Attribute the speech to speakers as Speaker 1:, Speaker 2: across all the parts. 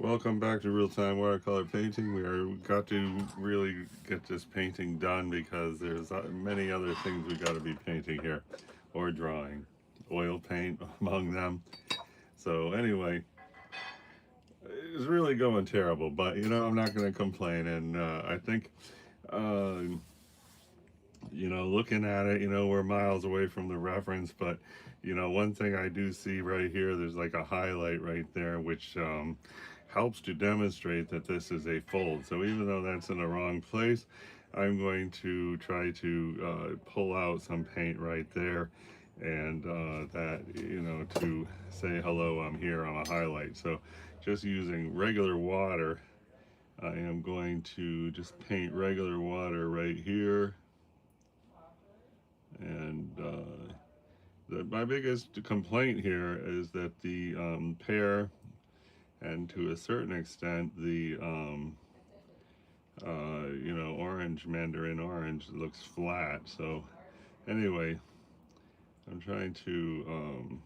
Speaker 1: Welcome back to Real Time Watercolor Painting. Got to really get this painting done because there's many other things we got to be painting here or drawing. Oil paint among them. So anyway, it's really going terrible, but I'm not going to complain. And I think, uh, looking at it, we're miles away from the reference, but one thing I do see right here, there's like a highlight right there, which helps to demonstrate that this is a fold. So even though that's in the wrong place, I'm going to try to pull out some paint right there, and that, to say hello, I'm here on a highlight. So just using regular water, I am going to just paint regular water right here. And my biggest complaint here is that the pear, and to a certain extent the orange, mandarin orange, looks flat. So anyway, I'm trying to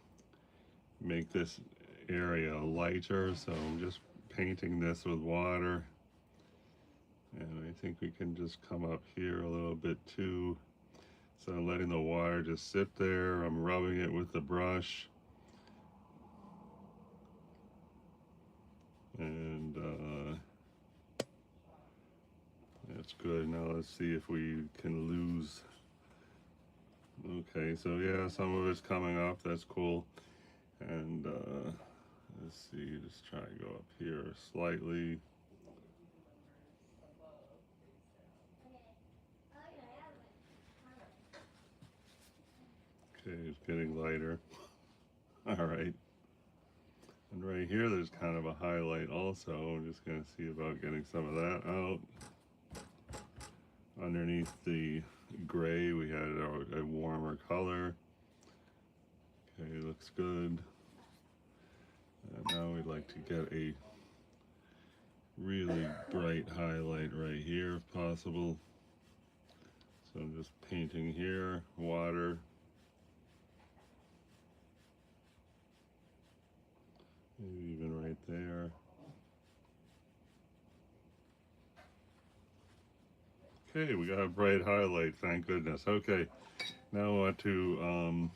Speaker 1: make this area lighter, so I'm just painting this with water, and I think we can just come up here a little bit too. So I'm letting the water just sit there. I'm rubbing it with the brush, and that's good. Now let's see if we can lose. Okay, so yeah, some of it's coming up. That's cool. And let's see, just try to go up here slightly. Okay, it's getting lighter. All right. And right here, there's kind of a highlight also. I'm just going to see about getting some of that out. Underneath the gray, we had a warmer color. Okay, looks good. And now we'd like to get a really bright highlight right here if possible. So I'm just painting here, water. Maybe even right there. Okay, we got a bright highlight, thank goodness. Okay, now we want to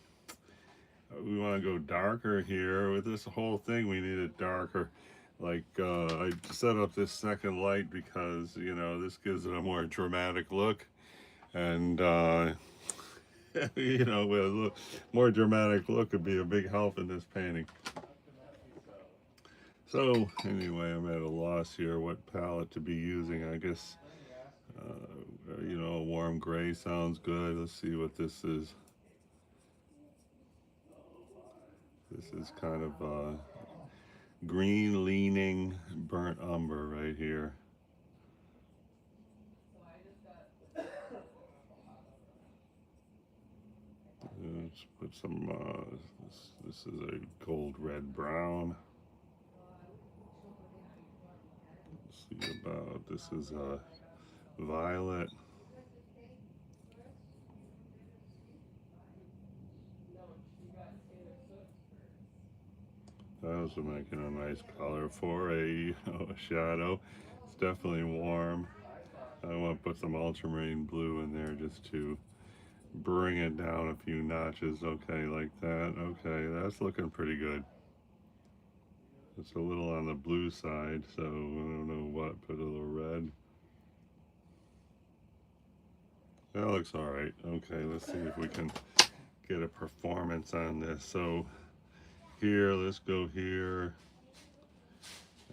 Speaker 1: go darker here. With this whole thing, we need it darker. Like, I set up this second light because, this gives it a more dramatic look. And, with a more dramatic look would be a big help in this painting. So, anyway, I'm at a loss here what palette to be using. I guess, a warm gray sounds good. Let's see what this is. This is kind of green leaning burnt umber right here. Let's put some, this is a gold red brown. Let's see about, this is a violet. Those are making a nice color for a shadow. It's definitely warm. I want to put some ultramarine blue in there just to bring it down a few notches. Okay, like that. Okay, that's looking pretty good. It's a little on the blue side, so I don't know what, put a little red. That looks all right. Okay, let's see if we can get a performance on this. So here, let's go here.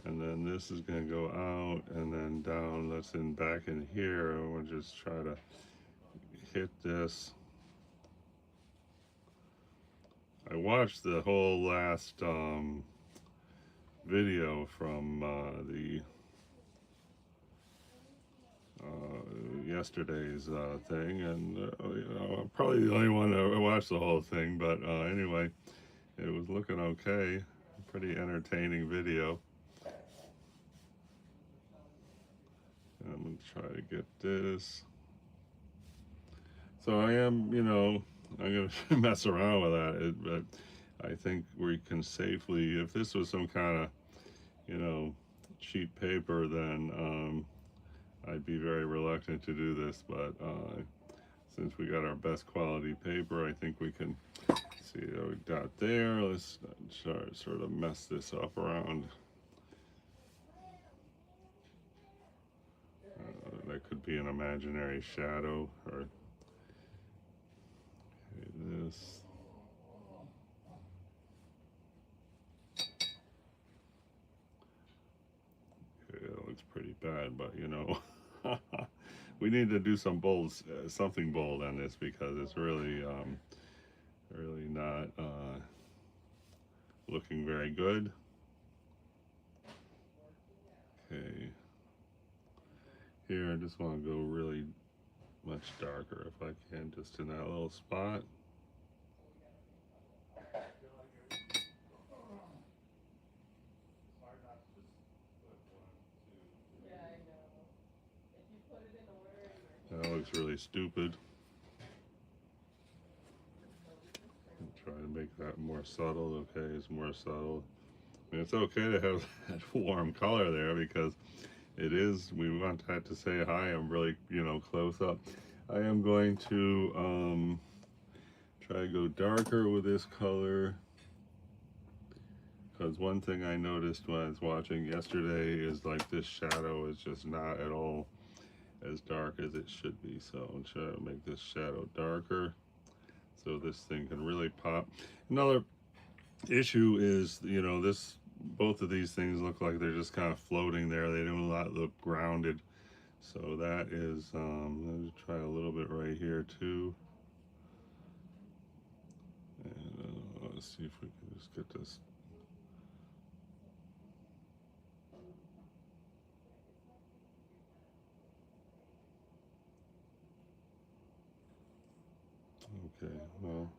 Speaker 1: And then this is going to go out and then down. Let's back in here. We'll just try to hit this. I watched the whole last video from the yesterday's thing, and I'm probably the only one that watched the whole thing, but anyway, it was looking okay. Pretty entertaining video. I'm going to try to get this. So I am, I'm going to mess around with that, but I think we can safely, if this was some kind of, cheap paper, then I'd be very reluctant to do this. But since we got our best quality paper, I think we can see what we got there. Let's sort of mess this up around. That could be an imaginary shadow, or this. Okay, that looks pretty bad, but you know, we need to do some bold, something bold on this, because it's really, really not looking very good. Okay, here I just want to go really much darker if I can, just in that little spot. That looks really stupid. Try to make that more subtle. Okay, it's more subtle. I mean, it's okay to have that warm color there, because it is, we want that to say hi. I'm really, you know, close up. I am going to try to go darker with this color, because one thing I noticed when I was watching yesterday is like this shadow is just not at all as dark as it should be. So I'm trying to make this shadow darker so this thing can really pop. Another issue is, you know, both of these things look like they're just kind of floating there. They do not look grounded. So that is, let's try a little bit right here too. And let's see if we can just get this. Okay, well.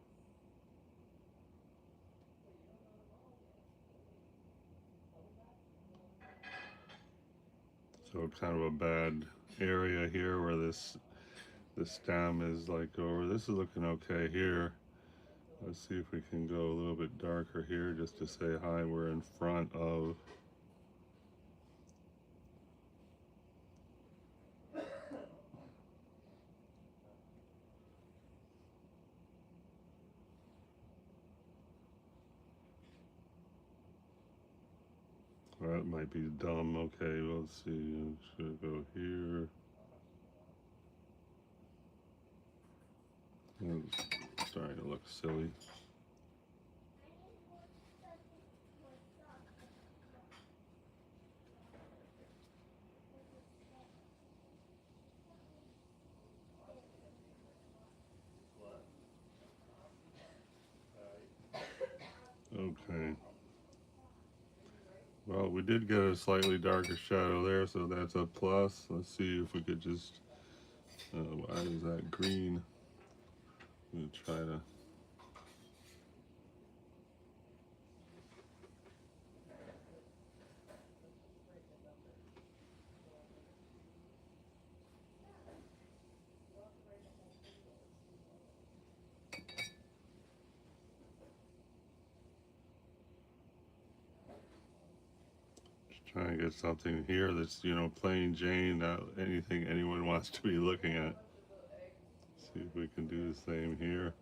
Speaker 1: So kind of a bad area here where this stem is like over. This is looking okay here. Let's see if we can go a little bit darker here just to say hi. We're in front of. That might be dumb. Okay, let's see. Should go here. It's starting to look silly. Okay. Well, we did get a slightly darker shadow there, so that's a plus. Let's see if we could just. Why is that green? I'm gonna try to. Trying to get something here that's, you know, plain Jane, not anything anyone wants to be looking at. See if we can do the same here.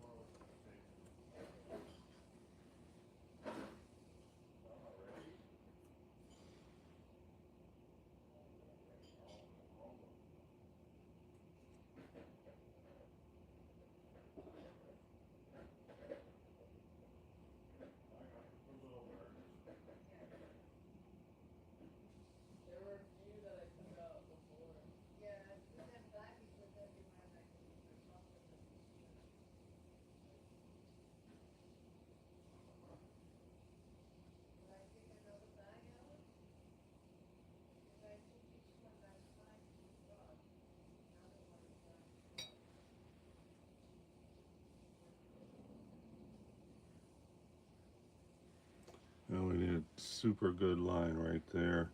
Speaker 1: And we need a super good line right there.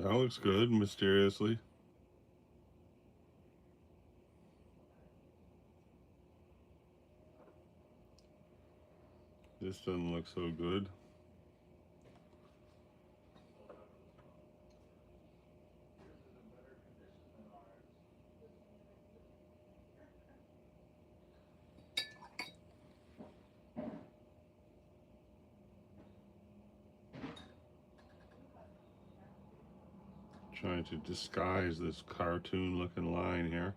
Speaker 1: That looks good, mysteriously. This doesn't look so good. Trying to disguise this cartoon looking line here.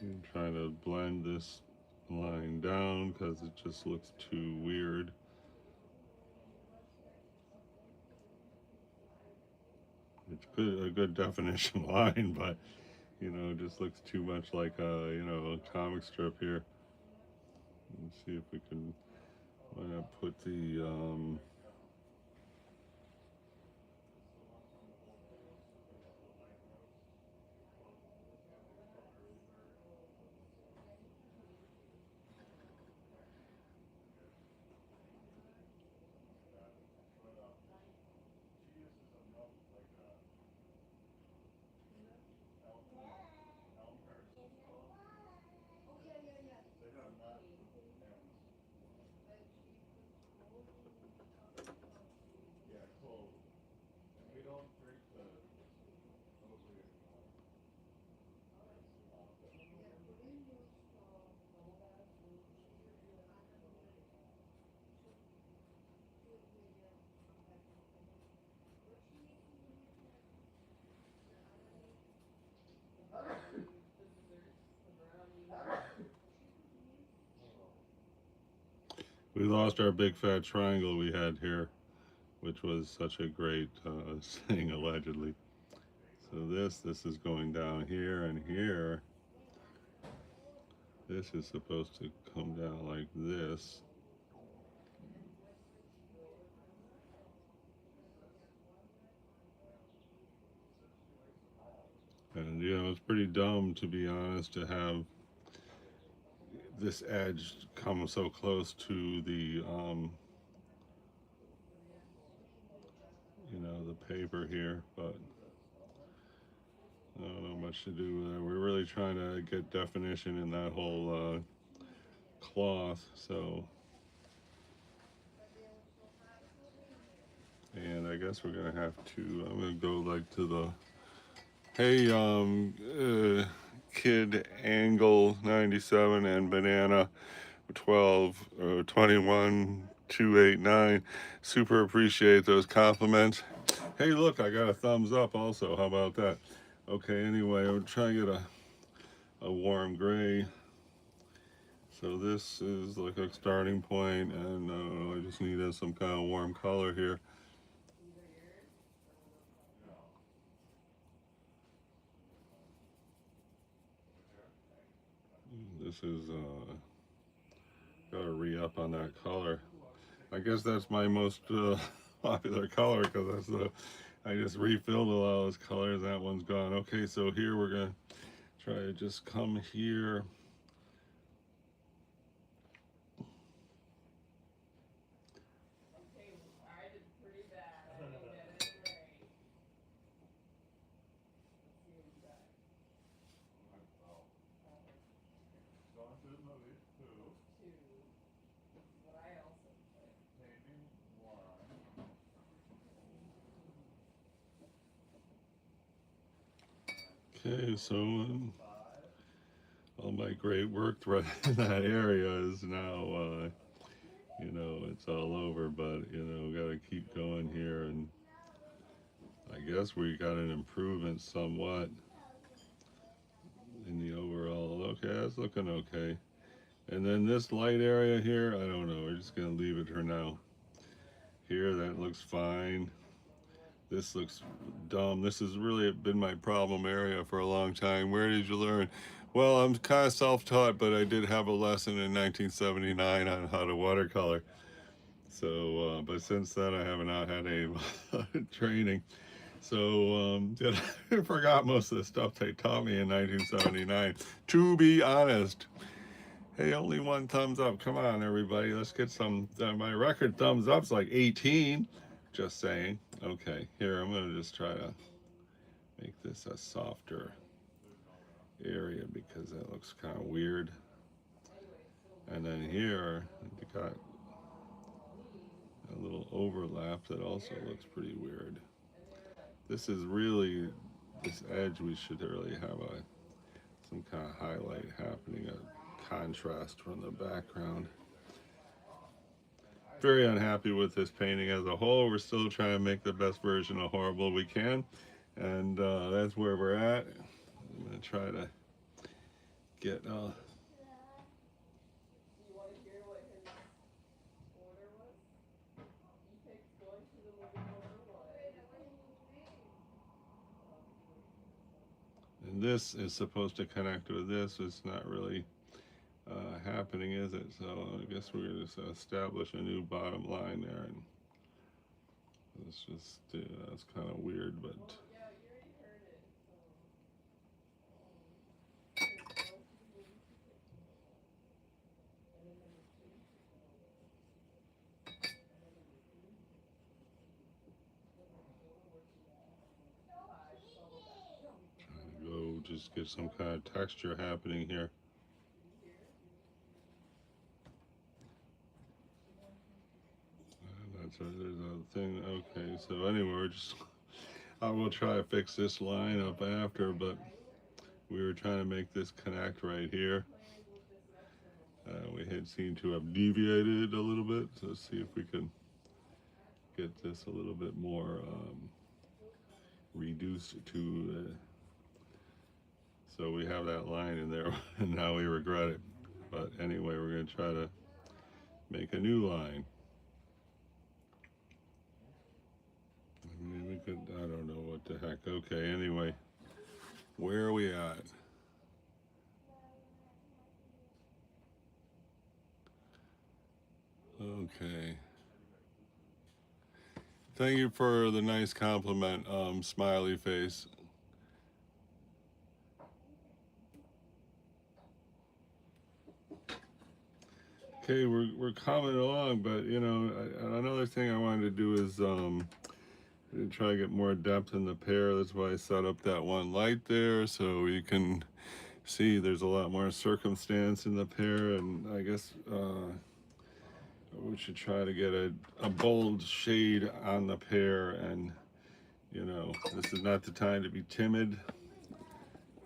Speaker 1: I'm trying to blend this line down because it just looks too weird. It's good, a good definition line, but you know, it just looks too much like a, you know, a comic strip here. Let's see if we can, why not put the we lost our big fat triangle we had here, which was such a great thing allegedly. So this is going down here, and here this is supposed to come down like this. And you know, it's pretty dumb, to be honest, to have this edge come so close to the you know, the paper here, but I don't know much to do with it. We're really trying to get definition in that whole cloth, so, and I guess we're gonna have to, I'm gonna go like to the, hey, Kid Angle 97 and Banana 12 21 289. Super appreciate those compliments. Hey, look, I got a thumbs up also. How about that? Okay, anyway, I'm trying to get a warm gray. So this is like a starting point, and I just needed some kind of warm color here. This is gotta re-up on that color. I guess that's my most popular color because that's the, I just refilled a lot of those colors. That one's gone. Okay, so here we're gonna try to just come here. Okay, so all my great work right in that area is now, you know, it's all over. But you know, got to keep going here, and I guess we got an improvement somewhat in the overall. Okay, that's looking okay. And then this light area here, I don't know. We're just gonna leave it for now. Here, that looks fine. This looks dumb. This has really been my problem area for a long time. Where did you learn? Well, I'm kind of self-taught, but I did have a lesson in 1979 on how to watercolor. So, but since then, I have not had any training. So, I forgot most of the stuff they taught me in 1979. To be honest, hey, only one thumbs up. Come on, everybody. Let's get some. My record thumbs up's like 18. Just saying. Okay, here, I'm going to just try to make this a softer area because that looks kind of weird. And then here, you got a little overlap that also looks pretty weird. This is really, this edge, we should really have some kind of highlight happening, a contrast from the background. Very unhappy with this painting as a whole. We're still trying to make the best version of horrible we can, and that's where we're at. I'm going to try to get and this is supposed to connect with this. It's not really happening, is it? So I guess we're going to establish a new bottom line there, and it's just that's kind of weird, but trying to go just get some kind of texture happening here. There's a thing. Okay, so anyway, we're just I will try to fix this line up after, but we were trying to make this connect right here. We had seemed to have deviated a little bit, so let's see if we can get this a little bit more reduced to. So we have that line in there, and now we regret it. But anyway, we're going to try to make a new line. I mean, we could, I don't know what the heck. Okay, anyway, where are we at? Okay. Thank you for the nice compliment, smiley face. Okay, we're coming along, but you know, another thing I wanted to do is try to get more depth in the pear. That's why I set up that one light there, so you can see there's a lot more circumstance in the pear, and I guess we should try to get a bold shade on the pear, and you know, this is not the time to be timid.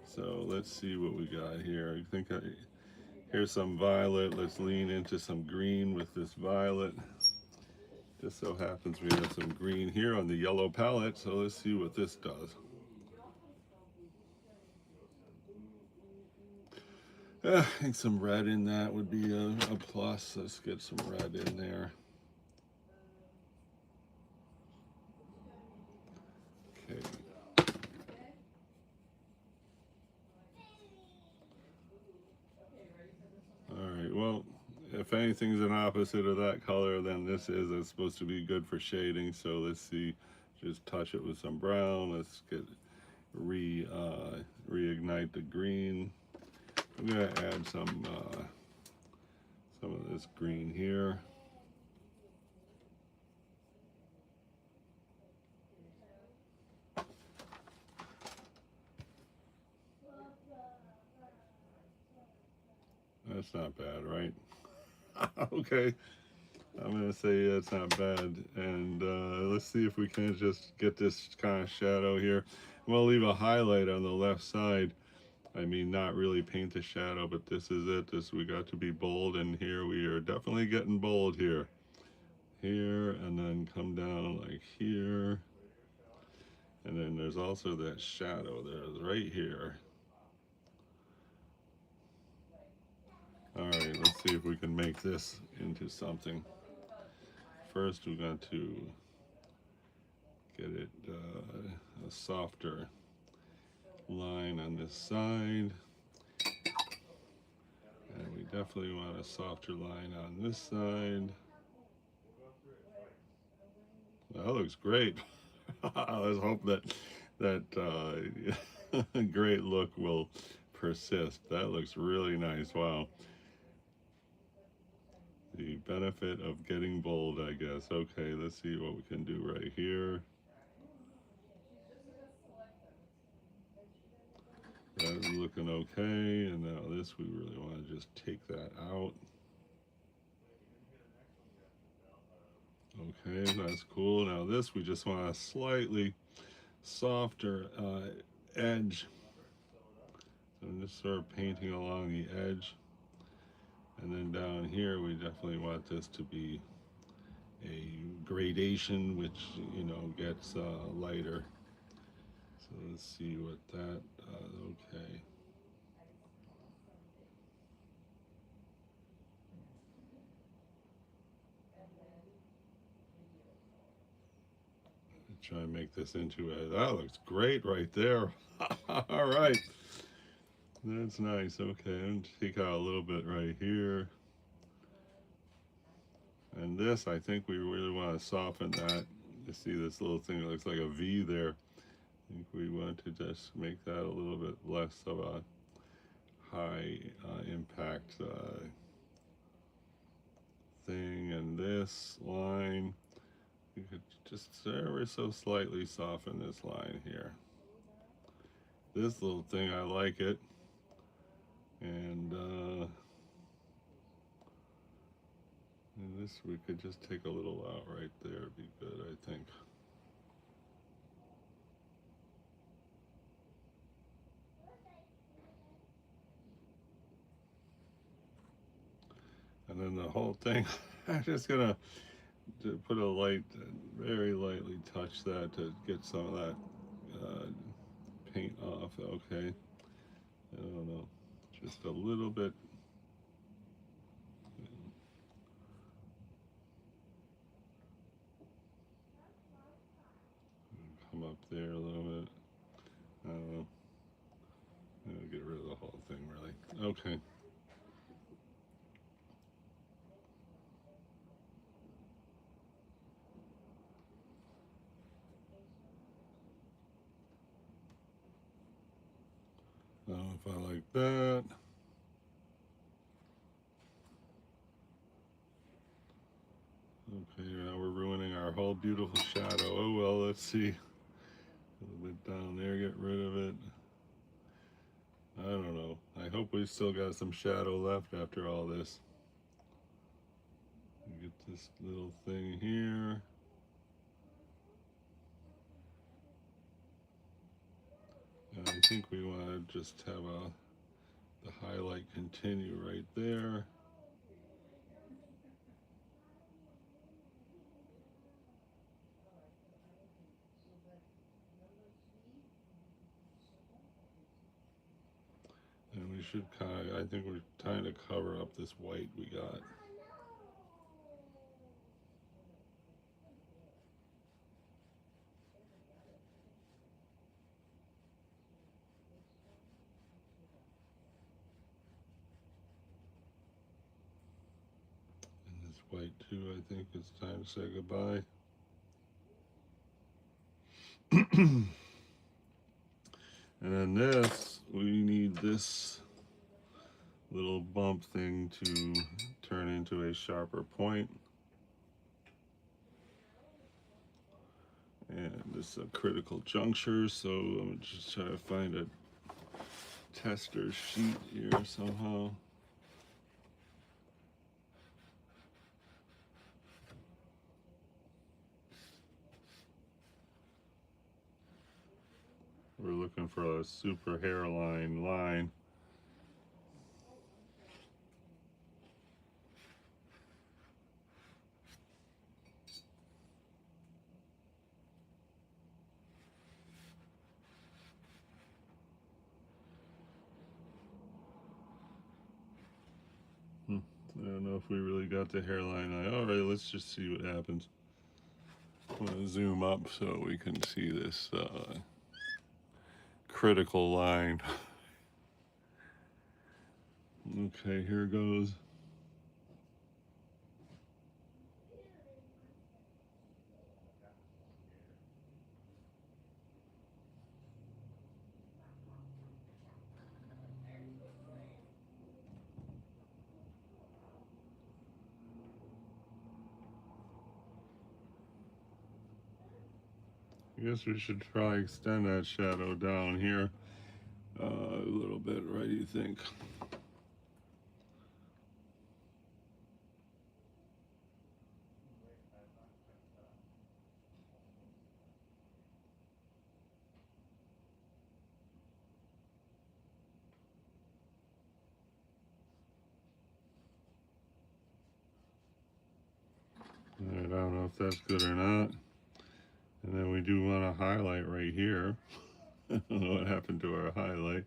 Speaker 1: So let's see what we got here. I think here's some violet. Let's lean into some green with this violet. Just so happens we have some green here on the yellow palette, so let's see what this does. I think some red in that would be a plus. Let's get some red in there. Okay. All right, well, if anything's an opposite of that color, then this is. It's supposed to be good for shading, so let's see. Just touch it with some brown. Let's get reignite the green. I'm gonna add some of this green here. That's not bad, right? Okay, I'm gonna say that's not bad. And let's see if we can just get this kind of shadow here. I'm gonna leave a highlight on the left side. I mean, not really paint the shadow, but this is it. We got to be bold, and here we are definitely getting bold here. Here, and then come down like here. And then there's also that shadow there, right here. All right, let's see if we can make this into something. First, we're going to get it a softer line on this side. And we definitely want a softer line on this side. That looks great. Let's hope that great look will persist. That looks really nice. Wow. The benefit of getting bold, I guess. Okay, let's see what we can do right here. That's looking okay. And now this, we really want to just take that out. Okay, that's cool. Now this, we just want a slightly softer edge. So I'm just sort of painting along the edge. And then down here, we definitely want this to be a gradation, which, you know, gets lighter. So let's see what that does. Okay. Try and make this into a, that looks great right there. All right. That's nice. Okay, and take out a little bit right here. And this, I think we really want to soften that. You see this little thing that looks like a V there. I think we want to just make that a little bit less of a high impact thing. And this line, you could just ever so slightly soften this line here. This little thing, I like it. And this, we could just take a little out right there. Be good, I think. And then the whole thing, I'm just gonna put a light, very lightly touch that to get some of that paint off. Okay, I don't know, just a little bit. Come up there a little bit. I don't know. I'll get rid of the whole thing, really. Okay. I don't know if I like that. Okay, now we're ruining our whole beautiful shadow. Oh well, let's see. A little bit down there, get rid of it. I don't know. I hope we still got some shadow left after all this. Get this little thing here. And I think we want to just have the highlight continue right there. And we should kind of, I think we're trying to cover up this white we got. And this white too, I think it's time to say goodbye. And then this, we need this little bump thing to turn into a sharper point. And this is a critical juncture, so I'm just trying to find a tester sheet here somehow. We're looking for a super hairline line. I don't know if we really got the hairline line. All right, let's just see what happens. I'm gonna zoom up so we can see this critical line. Okay, here goes. guess we should try extend that shadow down here a little bit, right? You think? I don't know if that's good or not. And then we do want a highlight right here. I don't know what happened to our highlight.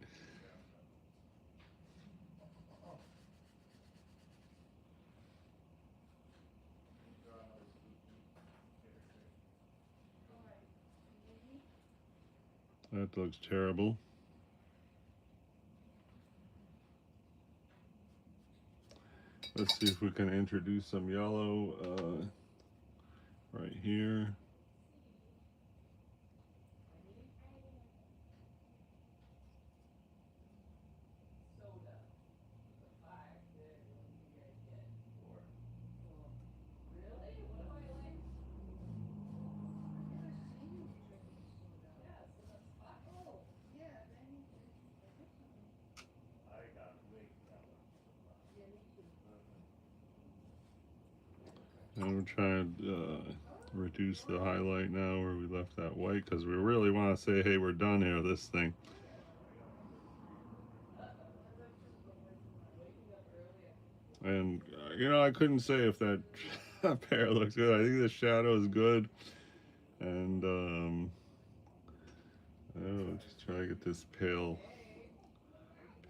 Speaker 1: That looks terrible. Let's see if we can introduce some yellow right here. And we're trying to reduce the highlight now where we left that white because we really want to say, hey, we're done here, this thing. And, I couldn't say if that pair looks good. I think the shadow is good. And, just try to get this pale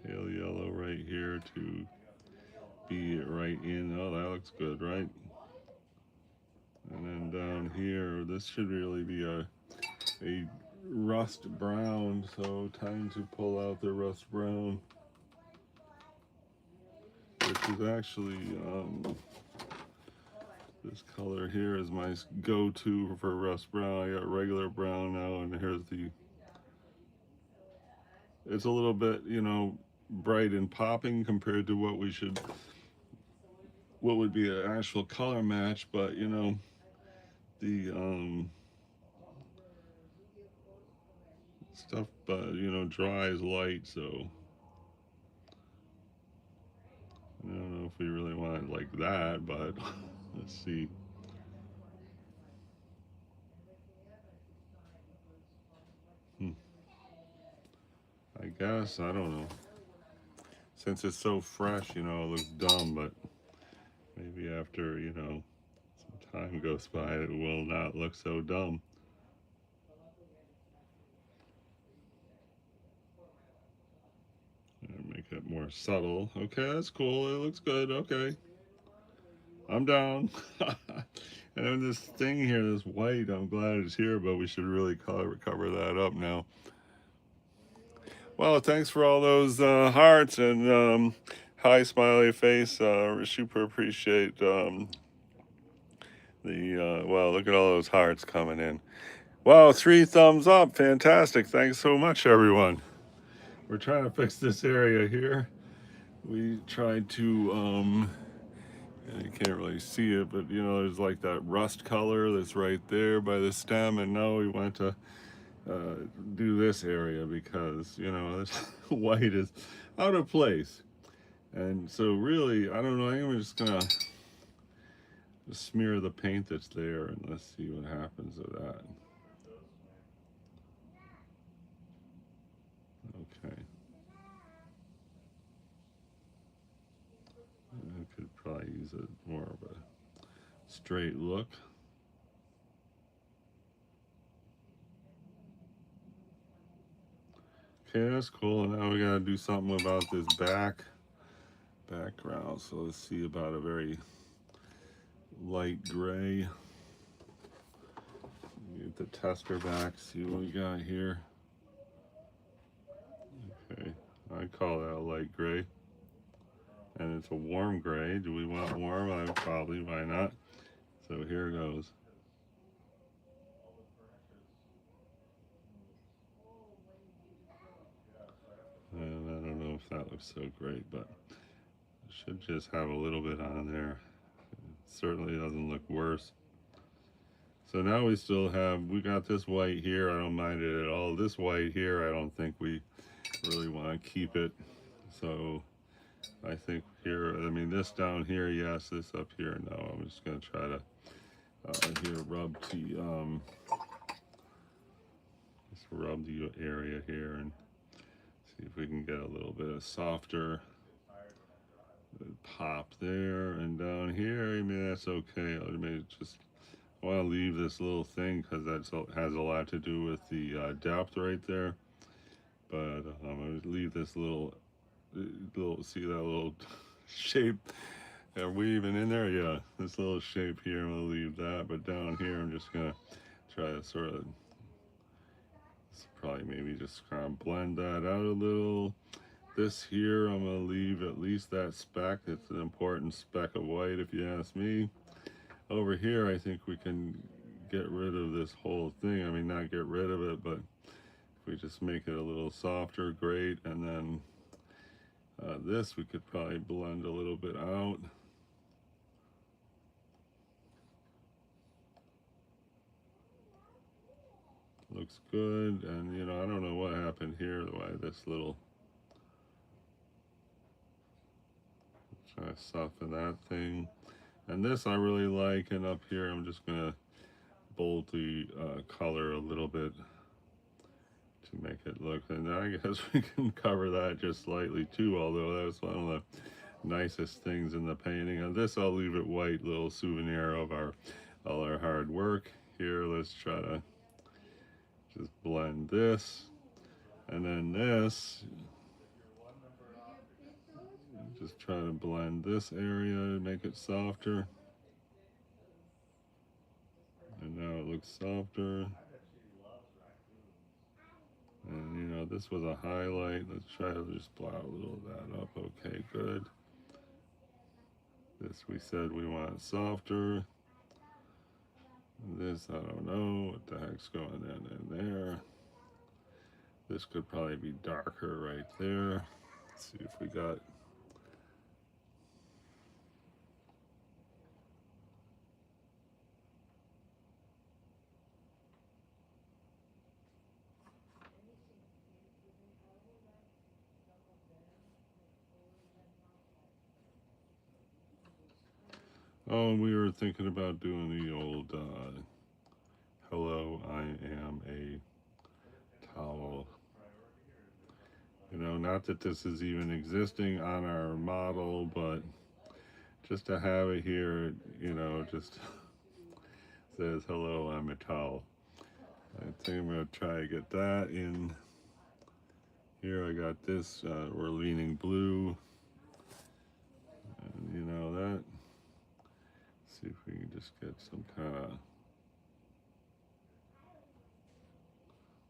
Speaker 1: yellow right here to be right in. Oh, that looks good, right? And then down here, this should really be a rust brown, so time to pull out the rust brown, which is actually this color here is my go-to for rust brown. I got regular brown now, and here's it's a little bit, bright and popping compared to what would be an actual color match, but the stuff, dries light, so I don't know if we really want it like that, but let's see. Hmm. I guess, I don't know. Since it's so fresh, it looks dumb, but maybe after, some time goes by, it will not look so dumb. And make it more subtle. Okay, that's cool. It looks good. Okay. I'm down. And then this thing here, this white, I'm glad it's here, but we should really cover that up now. Well, thanks for all those hearts and hi, smiley face. Super appreciate well, look at all those hearts coming in. Wow, 3 thumbs up. Fantastic. Thanks so much, everyone. We're trying to fix this area here. We tried to, you can't really see it, but there's like that rust color that's right there by the stem, and now we want to do this area because, this white is out of place. And so really, I don't know, I think I'm just gonna smear the paint that's there and let's see what happens with that. Okay. I could probably use a more of a straight look. Okay, that's cool. Now we gotta do something about this background. So let's see about a very light gray. Get the tester back, see what we got here. Okay, I call that a light gray. And it's a warm gray. Do we want warm? Probably, why not? So here goes. And I don't know if that looks so great, but it should just have a little bit on there. It certainly doesn't look worse. So now we got this white here. I don't mind it at all. This white here, I don't think we really want to keep it. So I think here, I mean, this down here, yes, this up here, no. I'm just going to try to here just rub the area here and see if we can get a little bit of softer pop there. And down here, I mean, that's okay. I mean, just want to leave this little thing because that has a lot to do with the depth right there. But I'm going to leave this see that little shape. Are we even in there? Yeah, this little shape here, I'm going to leave that. But down here, I'm just going to try to sort of, probably maybe just kind of blend that out a little. This here, I'm going to leave at least that speck. It's an important speck of white if you ask me. Over here, I think we can get rid of this whole thing. I mean, not get rid of it, but if we just make it a little softer, great. And then this we could probably blend a little bit out. Looks good. And you know, I don't know what happened here, why this little, try to soften that thing. And this I really like, and up here I'm just gonna bold the color a little bit to make it look, and I guess we can cover that just slightly too, although that's one of the nicest things in the painting. And this I'll leave it white, little souvenir of all our hard work. Here, let's try to just blend this, and then this, just try to blend this area to make it softer. And now it looks softer. And you know, this was a highlight. Let's try to just blow a little of that up. Okay, good. This we said we want softer. This, I don't know what the heck's going in there. This could probably be darker right there. Let's see if we got, oh, we were thinking about doing the old hello, I am a towel. You know, not that this is even existing on our model, but just to have it here, you know, just says hello, I'm a towel. I think I'm going to try to get that in here. I got this, we're leaning blue. And you know that. See if we can just get some kind of.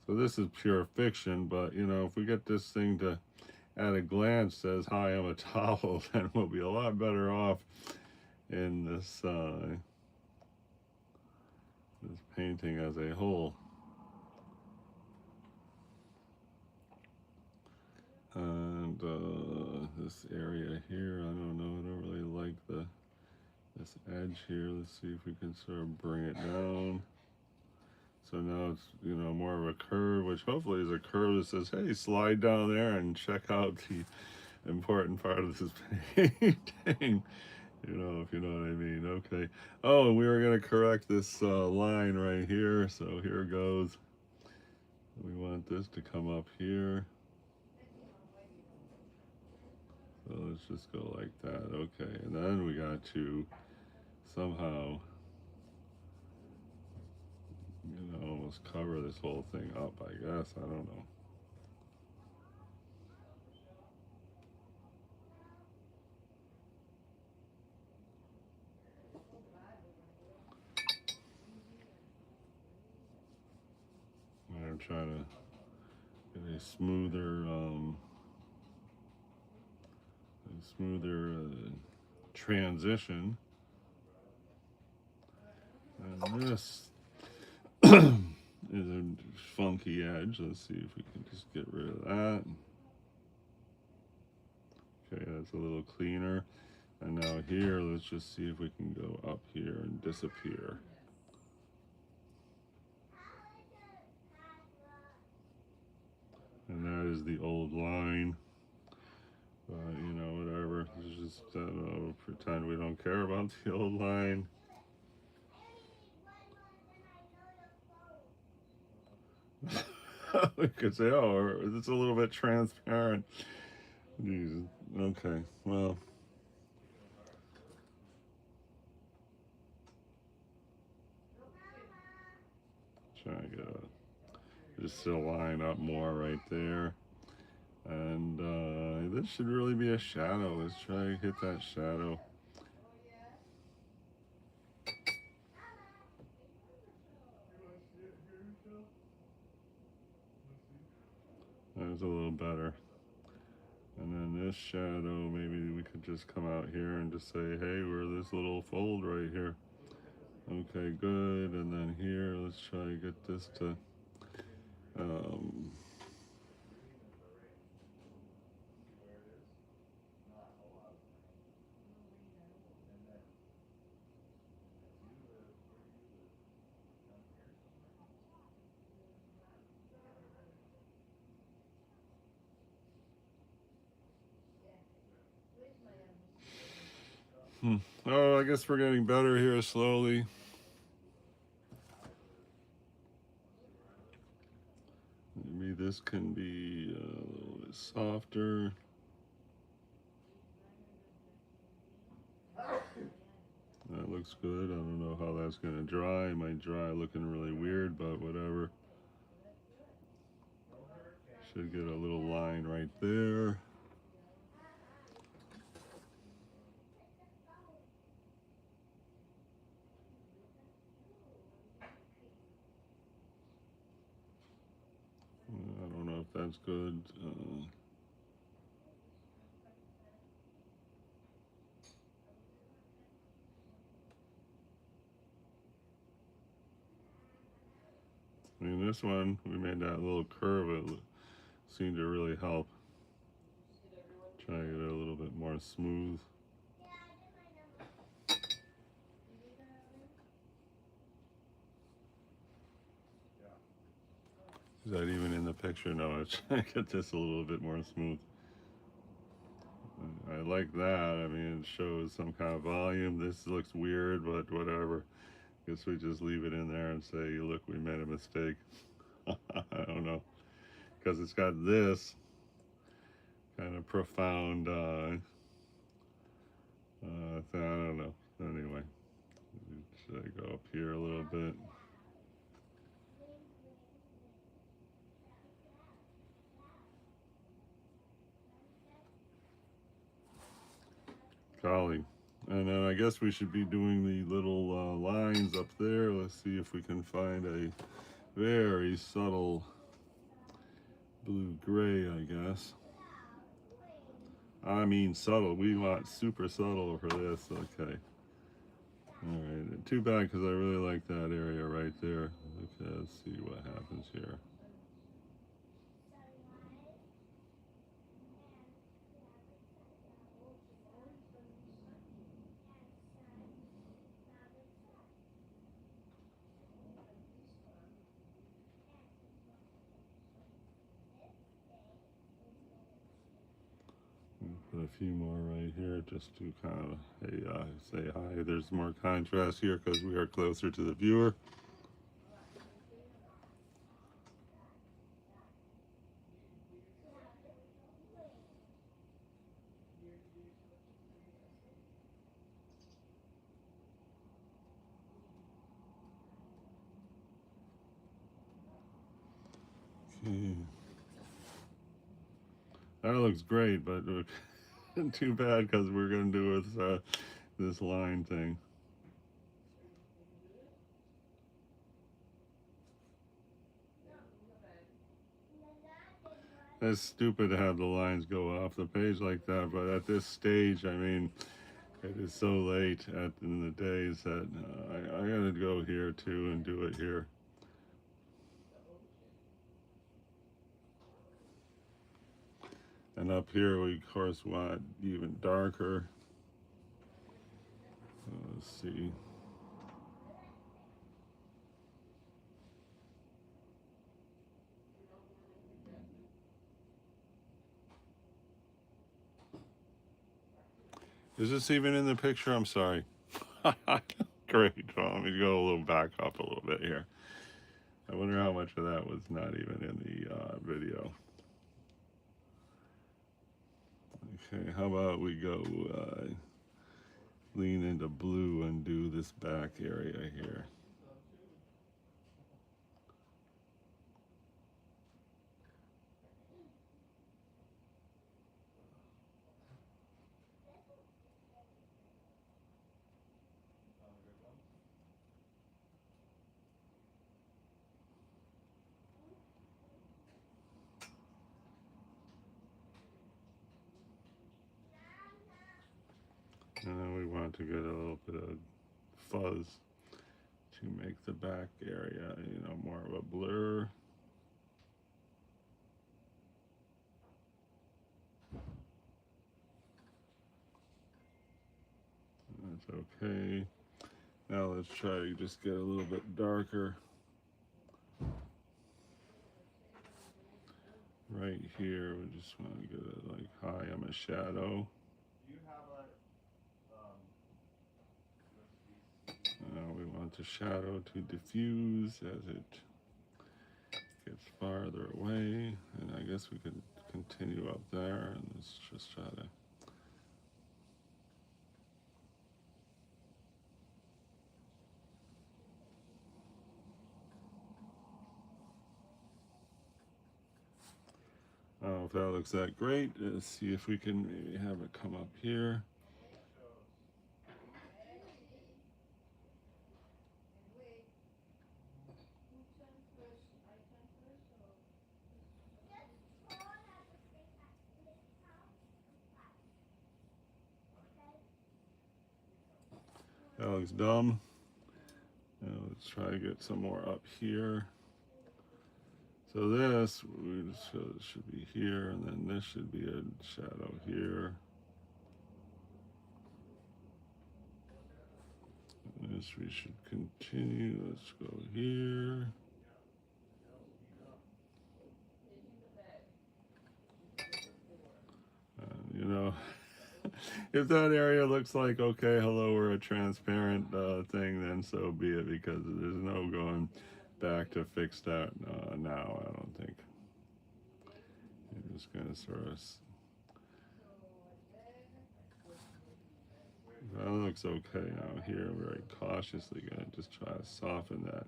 Speaker 1: So this is pure fiction, but you know, if we get this thing to, at a glance, says "Hi, I'm a towel," then we'll be a lot better off in this this painting as a whole. And this area here, I don't know. I don't really like this edge here. Let's see if we can sort of bring it down. So now it's, you know, more of a curve, which hopefully is a curve that says, hey, slide down there and check out the important part of this painting. You know, if you know what I mean. Okay. Oh, we were going to correct this line right here. So here goes. We want this to come up here. So let's just go like that. Okay. And then we got to somehow, you know, almost cover this whole thing up, I guess. I don't know. I'm trying to get a smoother transition. And this is a funky edge. Let's see if we can just get rid of that. Okay, that's a little cleaner. And now here, let's just see if we can go up here and disappear. is the old line. You know, whatever. Just pretend we don't care about the old line. We could say, oh, it's a little bit transparent. Jesus. Okay, well. Try to get just to line up more right there. And this should really be a shadow. Let's try to hit that shadow. That's a little better. And then this shadow, maybe we could just come out here and just say, hey, we're this little fold right here. Okay, good. And then here, let's try to get this to oh, I guess we're getting better here slowly. Maybe this can be a little bit softer. That looks good. I don't know how that's going to dry. It might dry looking really weird, but whatever. Should get a little line right there. I don't know if that's good. I mean, this one, we made that little curve. It seemed to really help. Try to get it a little bit more smooth. Is that even in the picture? No, I'm trying to get this a little bit more smooth. I like that. I mean, it shows some kind of volume. This looks weird, but whatever. Guess we just leave it in there and say, look, we made a mistake. I don't know. Because it's got this kind of profound, I don't know. Anyway, should I go up here a little bit? Golly. And then I guess we should be doing the little lines up there. Let's see if we can find a very subtle blue-gray, I guess. I mean subtle. We want super subtle for this. Okay. Alright. Too bad because I really like that area right there. Okay, let's see what happens here. Put a few more right here just to kind of, hey, say hi. There's more contrast here because we are closer to the viewer. Okay. That looks great, but too bad because we're going to do this line thing. It's stupid to have the lines go off the page like that, but at this stage, I mean, it is so late in the days that I gotta go here too and do it here. And up here, we of course want even darker. Let's see. Is this even in the picture? I'm sorry. Great. Well, let me go a little back up a little bit here. I wonder how much of that was not even in the video. Okay, how about we go lean into blue and do this back area here. And then we want to get a little bit of fuzz to make the back area, more of a blur. That's okay. Now let's try to just get a little bit darker right here. We just want to get it like high on a shadow. Now we want the shadow to diffuse as it gets farther away. And I guess we could continue up there and let's just try to. I don't know if that looks that great. Let's see if we can maybe have it come up here. That looks dumb. Now let's try to get some more up here. So this should be here, and then this should be a shadow here. And this we should continue. Let's go here. If that area looks like, okay, hello, we're a transparent thing, then so be it, because there's no going back to fix that now, I don't think. I'm just going to sort of, that looks okay now here. I'm very cautiously going to just try to soften that.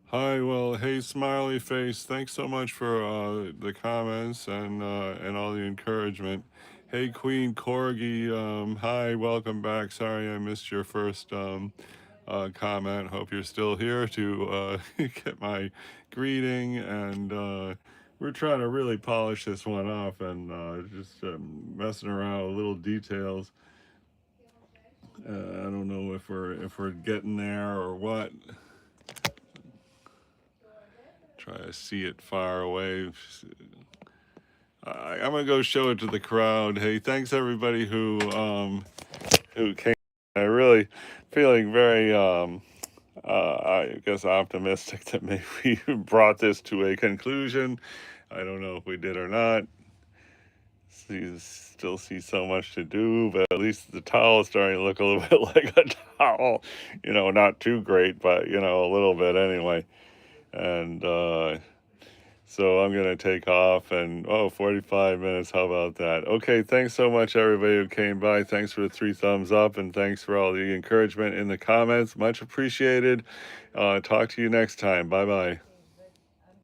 Speaker 1: Hi, well, hey, smiley face. Thanks so much for the comments and all the encouragement. Hey, Queen Corgi. Hi, welcome back. Sorry I missed your first comment. Hope you're still here to get my greeting. And we're trying to really polish this one off and just messing around with little details. I don't know if we're getting there or what. Try to see it far away. I'm gonna go show it to the crowd. Hey, thanks everybody who came. I really feeling very I guess optimistic that maybe we brought this to a conclusion. I don't know if we did or not. Still see so much to do, but at least the towel is starting to look a little bit like a towel. Not too great, but a little bit anyway. And so I'm going to take off and, 45 minutes. How about that? Okay. Thanks so much, everybody who came by. Thanks for the 3 thumbs up and thanks for all the encouragement in the comments. Much appreciated. Talk to you next time. Bye-bye.